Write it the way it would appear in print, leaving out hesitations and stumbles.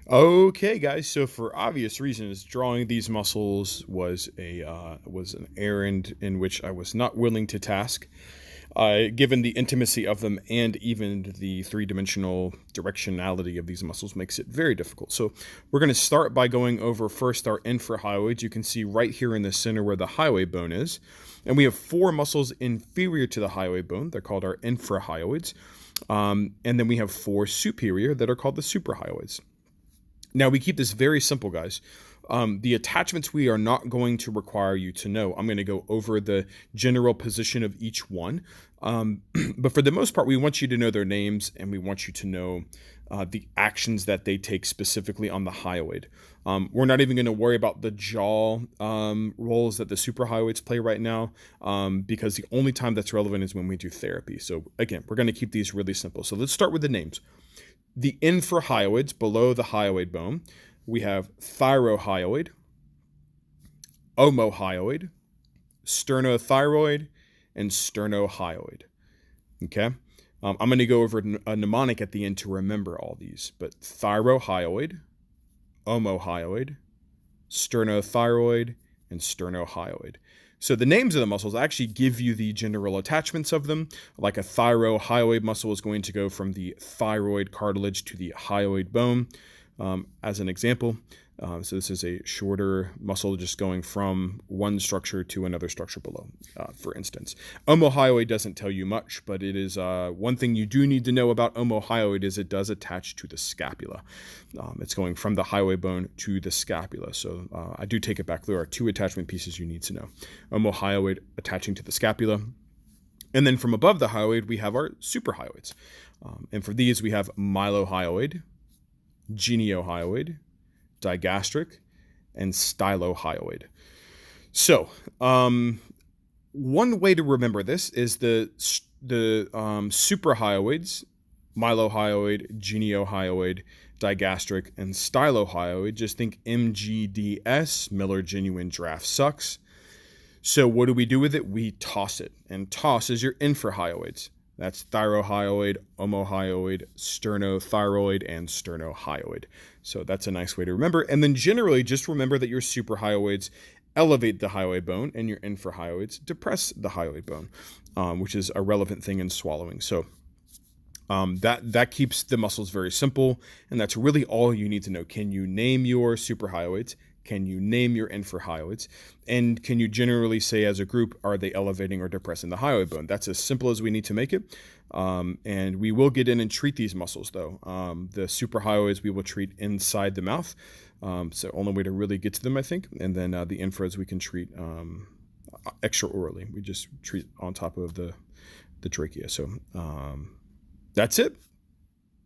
Okay, guys. So for obvious reasons, drawing these muscles was an errand in which I was not willing to task, given the intimacy of them and even the three-dimensional directionality of these muscles makes it very difficult. So we're going to start by going over first our infrahyoids. You can see right here in the center where the hyoid bone is, and we have four muscles inferior to the hyoid bone. They're called our infrahyoids, and then we have four superior that are called the suprahyoids. Now, we keep this very simple, guys. The attachments we are not going to require you to know. I'm going to go over the general position of each one. But for the most part, we want you to know their names, and we want you to know the actions that they take specifically on the hyoid. We're not even going to worry about the jaw roles that the suprahyoids play right now, because the only time that's relevant is when we do therapy. So again, we're going to keep these really simple. So let's start with the names. The infrahyoids below the hyoid bone, we have thyrohyoid, omohyoid, sternothyroid, and sternohyoid. Okay? I'm going to go over a mnemonic at the end to remember all these, but thyrohyoid, omohyoid, sternothyroid, and sternohyoid. So the names of the muscles actually give you the general attachments of them. Like a thyrohyoid muscle is going to go from the thyroid cartilage to the hyoid bone, as an example. So this is a shorter muscle just going from one structure to another structure below, for instance. Omohyoid doesn't tell you much, but it is one thing you do need to know about omohyoid is it does attach to the scapula. It's going from the hyoid bone to the scapula. So I do take it back. There are two attachment pieces you need to know. Omohyoid attaching to the scapula. And then from above the hyoid, we have our suprahyoids. And for these, we have mylohyoid, geniohyoid, digastric, and stylohyoid. So, one way to remember this is the suprahyoids, mylohyoid, geniohyoid, digastric, and stylohyoid. Just think MGDS, Miller Genuine Draft Sucks. So what do we do with it? We toss it, and toss is your infrahyoids. That's thyrohyoid, omohyoid, sternothyroid, and sternohyoid. So that's a nice way to remember. And then generally, just remember that your suprahyoids elevate the hyoid bone and your infrahyoids depress the hyoid bone, which is a relevant thing in swallowing. So that keeps the muscles very simple, and that's really all you need to know. Can you name your suprahyoids? Can you name your infrahyoids? And can you generally say as a group, are they elevating or depressing the hyoid bone? That's as simple as we need to make it. And we will get in and treat these muscles, though. The suprahyoids we will treat inside the mouth. So only way to really get to them, I think. And then the infras we can treat extra-orally. We just treat on top of the trachea. So that's it.